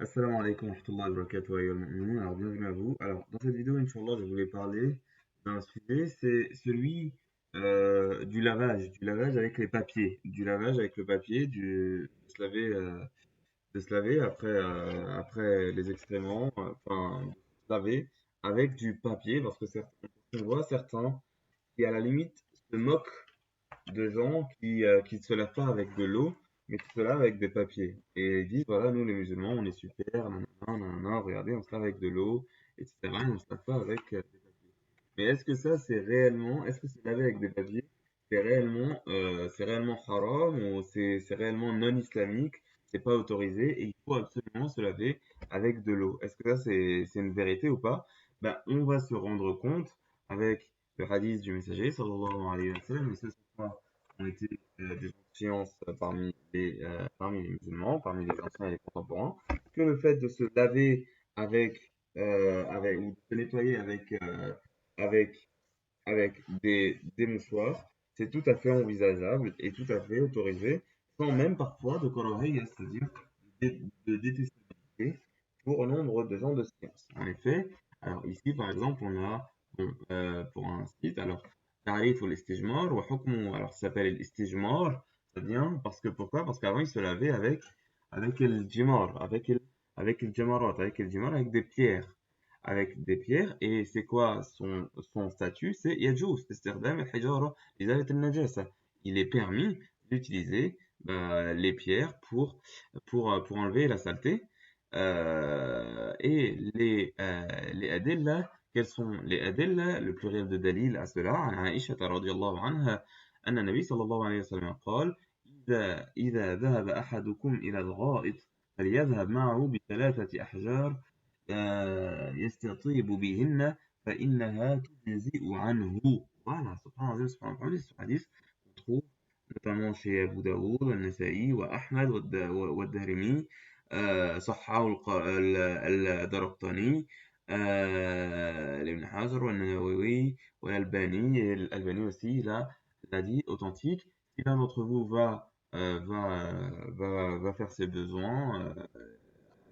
Assalamu alaikum wa rahmatullahi wa barakatuh, ayyuhal mu'minun. Alors, bienvenue à vous. Alors, dans cette vidéo, Inch'Allah, je voulais parler d'un sujet, c'est celui du lavage avec les papiers, du lavage avec le papier, de se laver après les excréments, enfin, de se laver avec du papier, parce que on voit certains qui, à la limite, se moquent de gens qui ne se lavent pas avec de l'eau, mais qui se lavent avec des papiers. Et ils disent, voilà, nous les musulmans, on est super, nanana, nanana, regardez, on se lave avec de l'eau, etc. Et on se lave pas avec des papiers. Mais est-ce que ça, est-ce que se laver avec des papiers, c'est réellement haram ou c'est réellement non islamique, c'est pas autorisé et il faut absolument se laver avec de l'eau. Est-ce que ça, c'est une vérité ou pas? Ben, on va se rendre compte avec le hadith du messager, sallallahu alayhi wa sallam, et ce soir, ont été des gens de science parmi les musulmans, parmi les anciens et les contemporains, que le fait de se laver ou de se nettoyer avec, avec des mouchoirs, c'est tout à fait envisageable et tout à fait autorisé, sans même parfois de colorier, c'est-à-dire de détestabilité pour nombre de gens de science. En effet, alors ici par exemple, on a pour un site, alors تعريف الاستجمار وحكمه, alors ça s'appelle الاستجمار, ça vient parce que pourquoi? Parce qu'avant il se lavait avec le jimar, avec le jamarat, avec des pierres et c'est quoi son statut? C'est يجوز استخدام الحجارة لإزالة النجاسة. Il est permis d'utiliser les pierres pour enlever la saleté. Et les adilla, quels sont les adilla? Le pluriel de dalil à cela, عن عائشة رضي الله عنها أن النبي صلى الله عليه وسلم قال: إذا ذهب أحدكم إلى الغائط فليذهب معه بثلاثة أحجار يستطيب بهن فإنها تجزئ عنه. Voilà, subhanallah, subhanallah, ce hadith qu'on trouve notamment chez Abu Daoud, Al-Nasa'i, wa Ahmad, wa Darimi, صححه الدرقطني, l'Ibn Hajar, والنووي, l'Albani aussi, l'a dit authentique. Si l'un d'entre vous va faire ses besoins,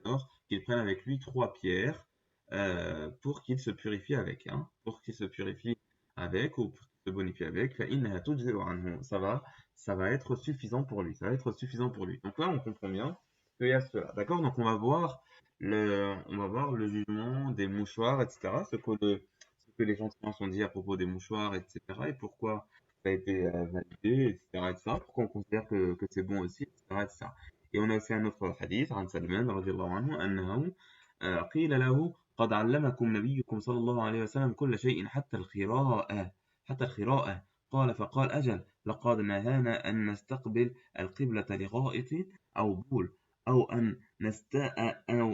alors qu'il prenne avec lui trois pierres pour qu'il se purifie avec, hein, pour qu'il se purifie avec ou pour qu'il se bonifie avec. فإنها تجزئ عنه. Ça va être suffisant pour lui. Ça va être suffisant pour lui. Donc là, on comprend bien qu'il y a cela. D'accord? Donc on va voir le jugement des mouchoirs, etc. Ce que les gens ont dit à propos des mouchoirs, etc. Et pourquoi ça a été validé, etc., etc. Pourquoi on considère que c'est bon aussi, etc., etc. Et on a aussi un autre hadith عن سلمان رضي الله عنه أنه قيل له: قد علمكم نبيكم صلى الله عليه وسلم كل شيء حتى الخراءة. قال فقال: أجل، لقد نهانا أن نستقبل القبلة لغائط أو بول، أو أن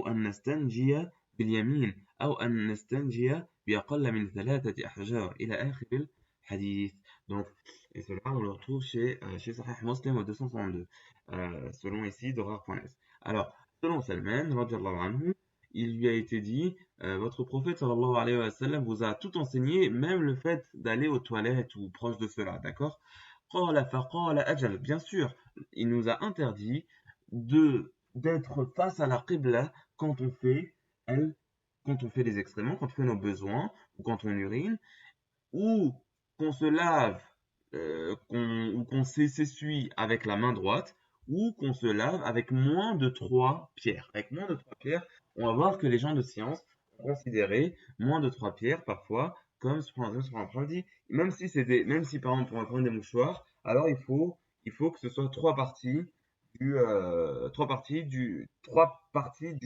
نستنجي باليمين، أو أن نستنجي بأقل من ثلاثة أحجار إلى آخر الحديث. Donc, et cela, on le retrouve chez Sahih Muslim au 262, selon ici Dorar.net. Alors, selon Salman, radiallahu anhu, il lui a été dit, votre prophète sallallahu alayhi wa sallam vous a tout enseigné, même le fait d'aller aux toilettes ou proche de cela, d'accord? قال فقال أجل, bien sûr, il nous a interdit d'être face à la qibla quand on fait, elle, quand on fait les excréments, quand on fait nos besoins, ou quand on urine, ou qu'on se lave, ou qu'on s'essuie avec la main droite, ou qu'on se lave avec moins de trois pierres. Avec moins de trois pierres, on va voir que les gens de science ont considéré moins de trois pierres parfois comme sur un dit, même si par exemple on va prendre des mouchoirs, alors il faut que ce soit trois parties du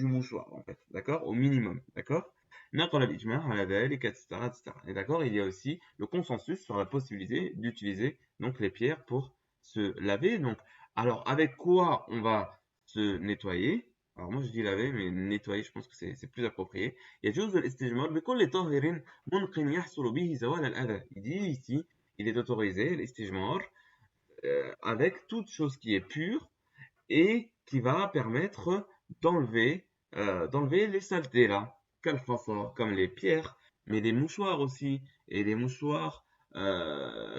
mouchoir en fait, d'accord, au minimum, d'accord. نقل الإجماع على ذلك, etc., etc. Et d'accord, il y a aussi le consensus sur la possibilité d'utiliser donc les pierres pour se laver. Donc, alors avec quoi on va se nettoyer? Alors moi je dis laver, mais nettoyer, je pense que c'est plus approprié. يجوز الاستجمار بكل طاهر منق يحصل به زوال الأذى. Il dit ici, il est autorisé l'istijmar avec toute chose qui est pure et qui va permettre d'enlever les saletés là, comme les pierres, mais les mouchoirs aussi, et les mouchoirs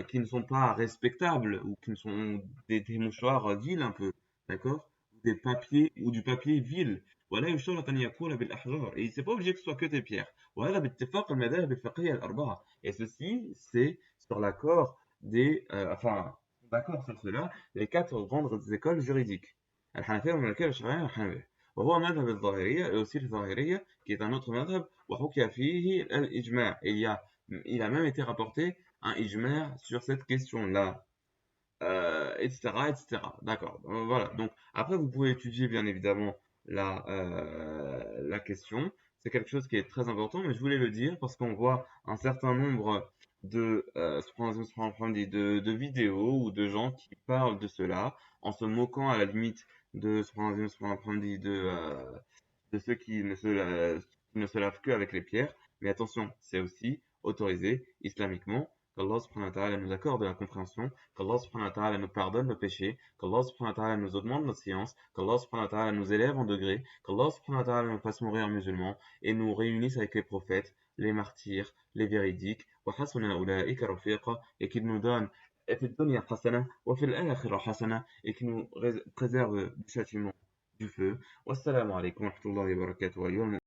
qui ne sont pas respectables ou qui ne sont des mouchoirs viles un peu, d'accord? des papiers ou du papier vil ولا يشترط أن يكون بالأحجار et c'est pas obligé que ce soit que des pierres وهذا باتفاق المذاهب الفقهية الأربعة et ceci c'est sur l'accord des enfin d'accord sur cela les quatre grandes écoles juridiques الحنفية والمالكية والشافعية والحنابلة وهو مذهب الظاهرية et aussi le الظاهرية qui est un autre مذهب وحكي فيه الإجماع il a même été rapporté un ijma' sur cette question-là etc., etc. D'accord. Voilà. Donc, après, vous pouvez étudier, bien évidemment, la question. C'est quelque chose qui est très important, mais je voulais le dire parce qu'on voit un certain nombre de vidéos ou de gens qui parlent de cela en se moquant à la limite de ceux qui ne se lavent que avec les pierres. Mais attention, c'est aussi autorisé islamiquement. Qu'Allah subhanahu wa ta'ala nous accorde la compréhension, qu'Allah subhanahu wa ta'ala nous pardonne nos péchés, qu'Allah subhanahu wa ta'ala nous augmente notre science, qu'Allah subhanahu wa ta'ala nous élève en degrés, qu'Allah subhanahu wa ta'ala nous fasse mourir musulmans et nous réunisse avec les prophètes, les martyrs, les véridiques, وحسن أولئك رفيقا, et qu'il nous donne في الدنيا حسنة وفي الآخرة حسنة, et qu'il nous préserve du châtiment du feu. Wassalamu alaikum wa rahmatullahi wa barakatuh.